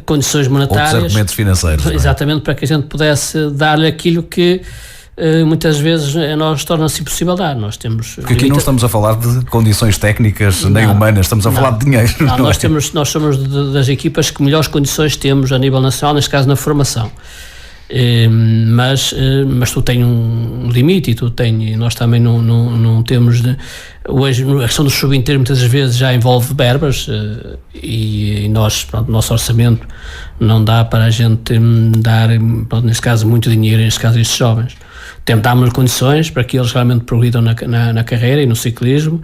condições monetárias, outros argumentos financeiros, exatamente, para que a gente pudesse dar-lhe aquilo que muitas vezes a nós torna-se impossível dar. Nós temos, porque aqui não estamos a falar de condições técnicas nem humanas, estamos a falar de dinheiro. Nós somos das equipas que melhores condições temos a nível nacional, neste caso na formação. Mas tu tens um limite e nós também não temos hoje a questão do sub-23 muitas vezes já envolve verbas e nós, o nosso orçamento não dá para a gente dar, neste caso, muito dinheiro, neste caso, a estes jovens. Tentámos condições para que eles realmente progridam na carreira e no ciclismo,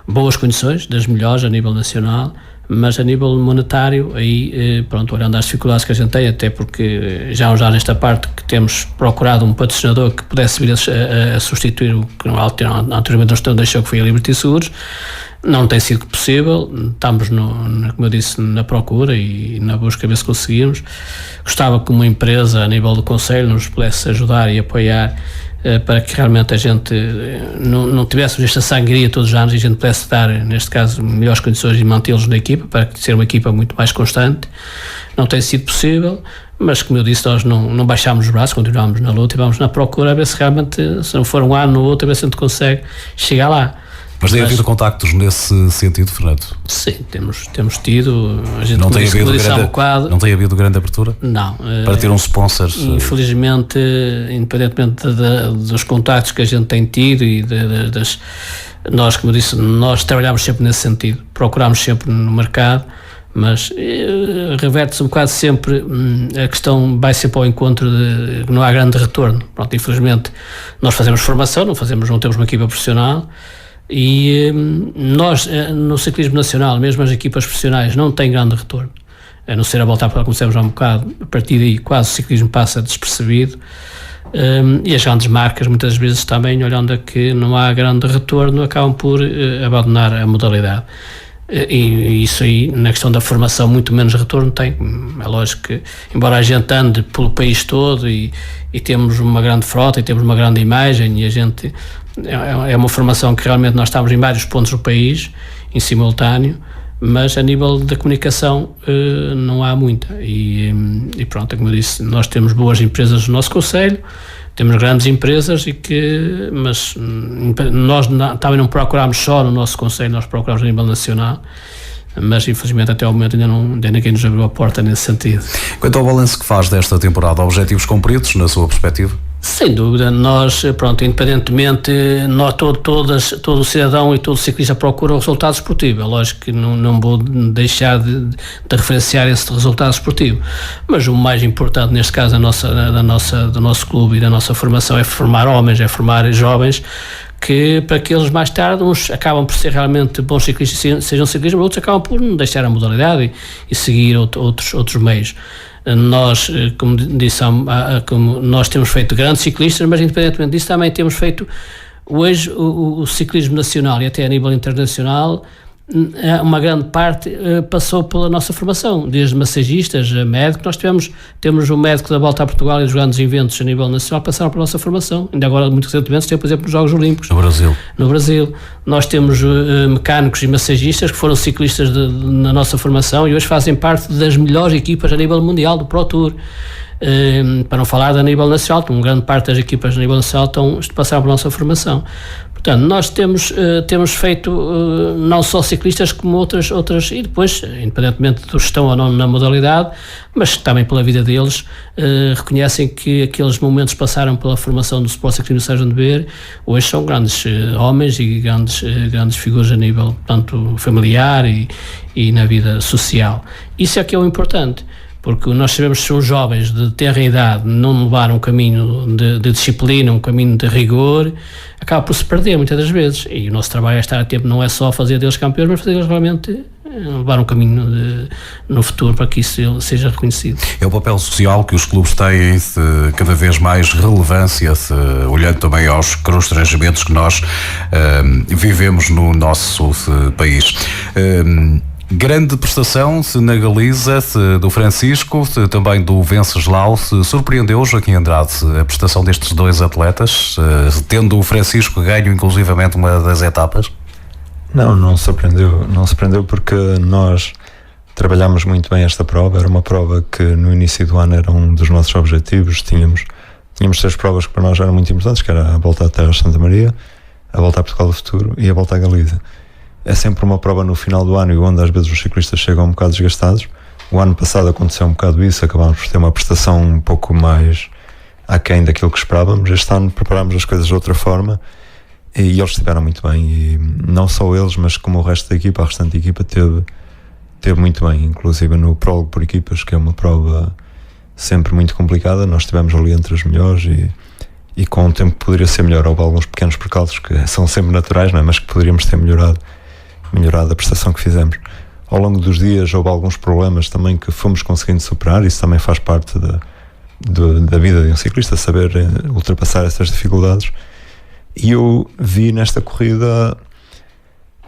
boas condições, das melhores a nível nacional, mas a nível monetário, aí, olhando às dificuldades que a gente tem, até porque já nesta parte que temos procurado um patrocinador que pudesse vir a substituir o que anteriormente nós deixou, que foi a Liberty Seguros, não tem sido possível. Estamos, como eu disse, na procura e na busca, a ver se conseguimos. Gostava que uma empresa, a nível do Conselho, nos pudesse ajudar e apoiar para que realmente a gente não tivéssemos esta sangria todos os anos e a gente pudesse dar, neste caso, melhores condições e mantê-los na equipa, para ser uma equipa muito mais constante. Não tem sido possível, mas como eu disse, nós não baixámos os braços, continuámos na luta e vamos na procura a ver se realmente, se não for um ano ou outro, a ver se a gente consegue chegar lá. Mas tem havido contactos nesse sentido, Fernando? Sim, temos tido. A gente não tem havido grande abertura? Não. Para ter um sponsor? Infelizmente, independentemente dos contactos que a gente tem tido e nós, como eu disse, nós trabalhamos sempre nesse sentido, procuramos sempre no mercado, mas reverte-se um bocado sempre, a questão vai sempre ao encontro de não há grande retorno. Pronto, infelizmente, nós fazemos formação, não temos uma equipa profissional. E nós, no ciclismo nacional, mesmo as equipas profissionais, não têm grande retorno, a não ser a voltar para lá, começamos há um bocado, a partir daí quase o ciclismo passa despercebido, e as grandes marcas muitas vezes também, olhando a que não há grande retorno, acabam por abandonar a modalidade. E isso aí, na questão da formação, muito menos retorno tem. É lógico que, embora a gente ande pelo país todo e temos uma grande frota e temos uma grande imagem, e a gente é uma formação que realmente nós estamos em vários pontos do país em simultâneo, mas a nível da comunicação não há muita. E pronto, como eu disse, nós temos boas empresas no nosso concelho, temos grandes empresas, mas nós também não procuramos só no nosso concelho, nós procuramos a nível nacional, mas infelizmente até ao momento ainda ninguém nos abriu a porta nesse sentido. Quanto ao balanço que faz desta temporada, objetivos cumpridos na sua perspectiva? Sem dúvida, nós, independentemente, todo o cidadão e todo o ciclista procura o resultado esportivo. É lógico que não vou deixar de referenciar esse resultado esportivo, mas o mais importante neste caso do nosso clube e da nossa formação é formar homens, é formar jovens, para que eles mais tarde, uns acabam por ser realmente bons ciclistas, sejam ciclistas, outros acabam por não deixar a modalidade e seguir outros meios. Nós, como disse, como nós temos feito grandes ciclistas, mas independentemente disso também temos feito hoje o ciclismo nacional e até a nível internacional. Uma grande parte passou pela nossa formação, desde massagistas a médicos. Nós temos o médico da Volta a Portugal e dos grandes eventos a nível nacional passaram pela nossa formação. Ainda agora, muito recentemente, por exemplo, nos Jogos Olímpicos no Brasil. Nós temos mecânicos e massagistas que foram ciclistas na nossa formação e hoje fazem parte das melhores equipas a nível mundial do Pro Tour. Para não falar da nível nacional, uma grande parte das equipas a nível nacional passaram pela nossa formação. Portanto, nós temos feito não só ciclistas como outras, e depois, independentemente de estão ou não na modalidade, mas também pela vida deles, reconhecem que aqueles momentos passaram pela formação do Sport Ciclismo Sérgio de Beer, hoje são grandes homens e grandes figuras a nível tanto familiar e na vida social. Isso é que é o importante. Porque nós sabemos que são jovens de terra e idade, não levar um caminho de disciplina, um caminho de rigor, acaba por se perder muitas das vezes. E o nosso trabalho é estar a tempo, não é só fazer deles campeões, mas fazer deles realmente levar um caminho no futuro para que isso seja reconhecido. É o papel social que os clubes têm de cada vez mais relevância, olhando também aos constrangimentos que nós vivemos no nosso país. Grande prestação na Galiza do Francisco, também do Venceslau. Surpreendeu Joaquim Andrade a prestação destes dois atletas, tendo o Francisco ganho inclusivamente uma das etapas? Não surpreendeu porque nós trabalhámos muito bem esta prova. Era uma prova que no início do ano era um dos nossos objetivos. Tínhamos 3 provas que para nós eram muito importantes, que era a Volta à Terra de Santa Maria, a Volta a Portugal do Futuro e a Volta à Galiza. É sempre uma prova no final do ano e onde às vezes os ciclistas chegam um bocado desgastados. O ano passado aconteceu um bocado isso, acabámos por ter uma prestação um pouco mais aquém daquilo que esperávamos. Este ano preparámos as coisas de outra forma e eles estiveram muito bem, e não só eles, mas como o resto da equipa, a restante equipa teve muito bem, inclusive no prólogo por equipas, que é uma prova sempre muito complicada. Nós estivemos ali entre as melhores e com o tempo poderia ser melhor. Houve alguns pequenos percalços que são sempre naturais, não é? Mas que poderíamos ter melhorado a prestação que fizemos. Ao longo dos dias houve alguns problemas também que fomos conseguindo superar. Isso também faz parte da vida de um ciclista, saber ultrapassar essas dificuldades. E eu vi nesta corrida,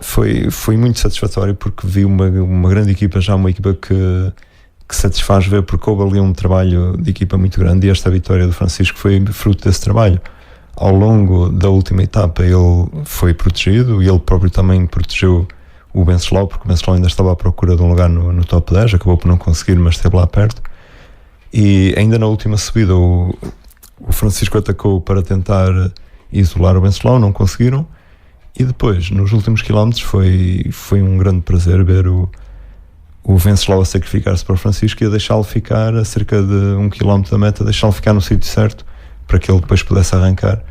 foi muito satisfatório, porque vi uma grande equipa, já uma equipa que satisfaz ver, porque houve ali um trabalho de equipa muito grande, e esta vitória do Francisco foi fruto desse trabalho. ao longo da última etapa ele foi protegido e ele próprio também protegeu o Venceslau, porque o Venceslau ainda estava à procura de um lugar no top 10, acabou por não conseguir, mas esteve lá perto. E ainda na última subida o Francisco atacou para tentar isolar o Venceslau, não conseguiram. E depois, nos últimos quilómetros, foi um grande prazer ver o Venceslau a sacrificar-se para o Francisco e a deixá-lo ficar a cerca de 1 quilómetro da meta, deixá-lo ficar no sítio certo para que ele depois pudesse arrancar.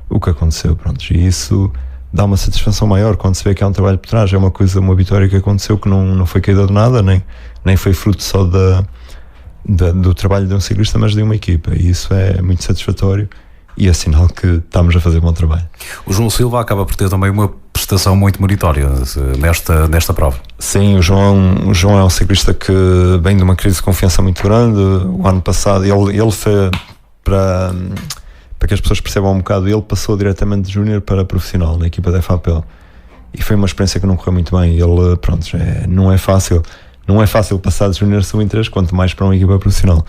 O que aconteceu, pronto, e isso dá uma satisfação maior quando se vê que há um trabalho por trás. É uma vitória que aconteceu que não foi caída de nada, nem foi fruto só do trabalho de um ciclista, mas de uma equipa, e isso é muito satisfatório e é sinal que estamos a fazer bom trabalho. O João Silva acaba por ter também uma prestação muito meritória nesta prova. Sim, o João é um ciclista que vem de uma crise de confiança muito grande. O ano passado ele foi para que as pessoas percebam um bocado, ele passou diretamente de júnior para profissional na equipa da FAPEL e foi uma experiência que não correu muito bem. Ele, pronto, não é fácil passar de júnior a sub-23, quanto mais para uma equipa profissional.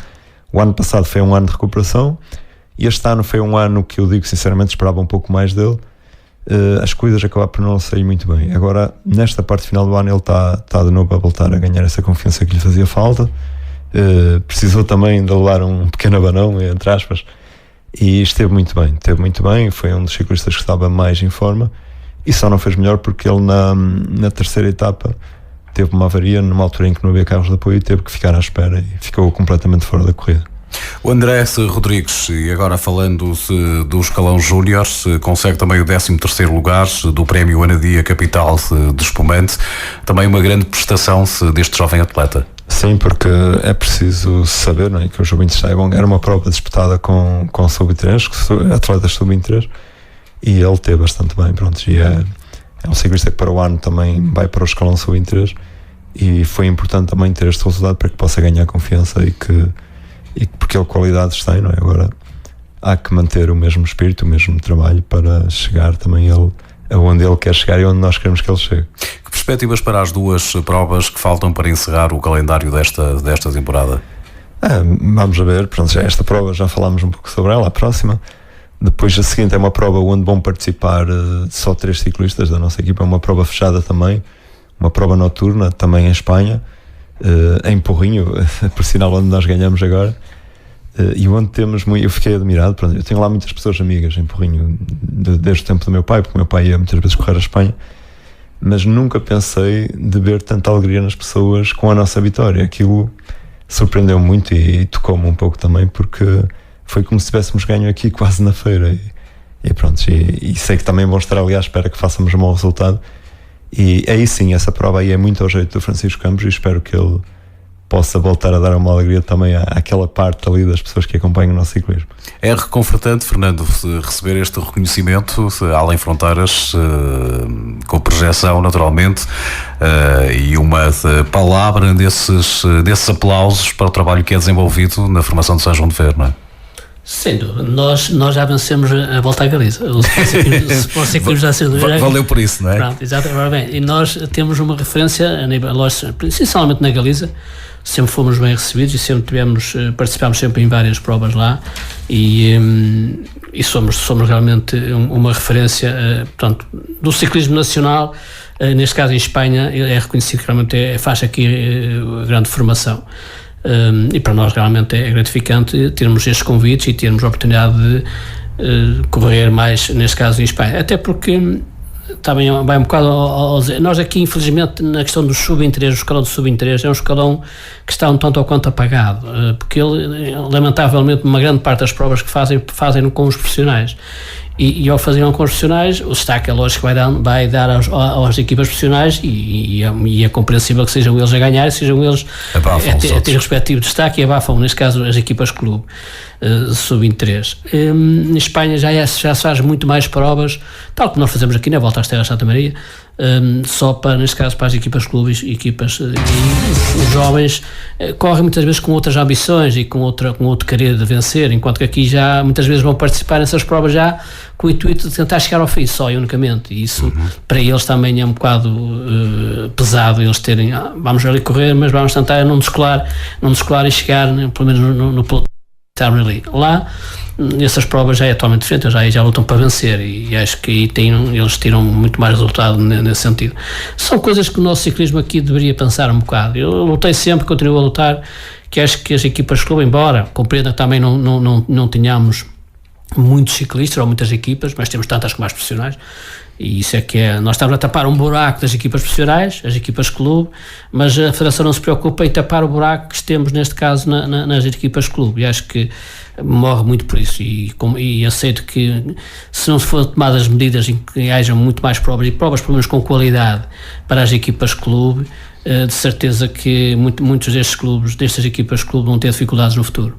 O ano passado foi um ano de recuperação e este ano foi um ano que eu digo sinceramente esperava um pouco mais dele. As coisas acabaram por não sair muito bem. Agora, nesta parte final do ano, ele está de novo a voltar a ganhar essa confiança que lhe fazia falta. Precisou também de levar um pequeno abanão, entre aspas, e esteve muito bem. Foi um dos ciclistas que estava mais em forma e só não fez melhor porque ele na terceira etapa teve uma avaria numa altura em que não havia carros de apoio e teve que ficar à espera e ficou completamente fora da corrida. O André Rodrigues, e agora falando do escalão júnior, consegue também o 13º lugar do Prémio Anadia Capital de Espumante, também uma grande prestação deste jovem atleta. Sim, porque é preciso saber, não é, que o Sub-23 é bom. Era uma prova disputada com Sub-23, atletas Sub-23, e ele teve bastante bem, pronto, e é um ciclista que para o ano também vai para o escalão Sub-23 e foi importante também ter este resultado para que possa ganhar confiança e porque ele qualidades tem, não é? Agora há que manter o mesmo espírito, o mesmo trabalho para chegar também ele aonde ele quer chegar e onde nós queremos que ele chegue. Que perspectivas para as duas provas que faltam para encerrar o calendário desta temporada? Vamos a ver, pronto, esta prova já falámos um pouco sobre ela, a próxima. Depois a seguinte é uma prova onde vão participar só 3 ciclistas da nossa equipa, é uma prova fechada também, uma prova noturna também em Espanha, em Porrinho, por sinal onde nós ganhamos agora, e onde temos eu fiquei admirado, pronto, eu tenho lá muitas pessoas amigas em Porrinho desde o tempo do meu pai, porque o meu pai ia muitas vezes correr a Espanha, mas nunca pensei de ver tanta alegria nas pessoas com a nossa vitória. Aquilo surpreendeu-me muito e tocou-me um pouco também, porque foi como se tivéssemos ganho aqui quase na feira e pronto, e sei que também vão estar ali à espera que façamos um bom resultado. E aí sim, essa prova aí é muito ao jeito do Francisco Campos e espero que ele possa voltar a dar uma alegria também àquela parte ali das pessoas que acompanham o nosso ciclismo. É reconfortante, Fernando, receber este reconhecimento além fronteiras, com projeção naturalmente, e uma palavra desses aplausos para o trabalho que é desenvolvido na formação de São João de Fer, não é? Sem dúvida, nós já vencemos a Volta à Galiza. Valeu por isso, não é? Pronto, exatamente. E nós temos uma referência a nível, essencialmente na Galiza, sempre fomos bem recebidos e sempre participámos sempre em várias provas lá e somos realmente uma referência, portanto, do ciclismo nacional. Neste caso em Espanha é reconhecido que realmente faz aqui grande formação. E para nós realmente é gratificante termos estes convites e termos a oportunidade de correr mais, neste caso em Espanha, até porque também vai um bocado nós aqui infelizmente na questão do sub-23, o escalão do sub-23 é um escalão que está um tanto ou quanto apagado, porque ele lamentavelmente uma grande parte das provas que fazem com os profissionais e ao fazerem com os profissionais o destaque é lógico que vai dar às equipas profissionais e é compreensível que sejam eles a ganhar e sejam eles a ter respectivo destaque e abafam neste caso as equipas clube sub-23. Em Espanha já se faz muito mais provas, tal como nós fazemos aqui na Volta às Terras de Santa Maria, só para, neste caso, para as equipas clubes e equipas, e os jovens correm muitas vezes com outras ambições e com outro querer de vencer, enquanto que aqui já muitas vezes vão participar nessas provas já com o intuito de tentar chegar ao fim só e unicamente, e isso para eles também é um bocado pesado, eles vamos ali correr, mas vamos tentar não descolar e chegar pelo menos no pelotão. estarmos ali. Lá, nessas provas já é totalmente diferente, já lutam para vencer e acho que aí eles tiram muito mais resultado nesse sentido. São coisas que o nosso ciclismo aqui deveria pensar um bocado. Eu lutei sempre, continuo a lutar, que acho que as equipas de clube, embora compreenda que também não tenhamos muitos ciclistas ou muitas equipas, mas temos tantas como as profissionais, e isso é que nós estamos a tapar um buraco das equipas profissionais, as equipas de clube, mas a Federação não se preocupa em tapar o buraco que temos neste caso nas equipas de clube, e acho que morre muito por isso, e aceito que se não se for tomadas medidas em que haja muito mais provas, e provas pelo menos com qualidade para as equipas de clube, de certeza que muitos destas equipas de clube vão ter dificuldades no futuro.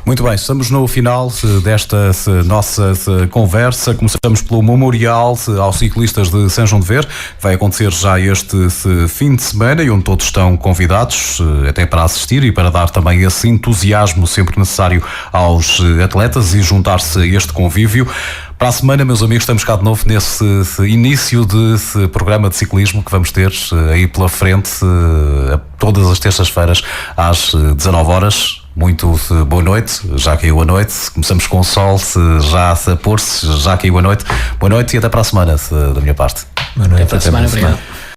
Muito bem, estamos no final desta nossa conversa. Começamos pelo Memorial aos ciclistas de São João de Ver. Vai acontecer já este fim de semana e onde todos estão convidados até para assistir e para dar também esse entusiasmo sempre necessário aos atletas e juntar-se a este convívio. Para a semana, meus amigos, estamos cá de novo nesse início de programa de ciclismo que vamos ter aí pela frente todas as terças-feiras às 19 horas. Muito boa noite, já caiu a noite, começamos com o sol, já a pôr-se, já caiu a noite. Boa noite e até para a semana, da minha parte. Boa noite, até para a semana. Obrigado.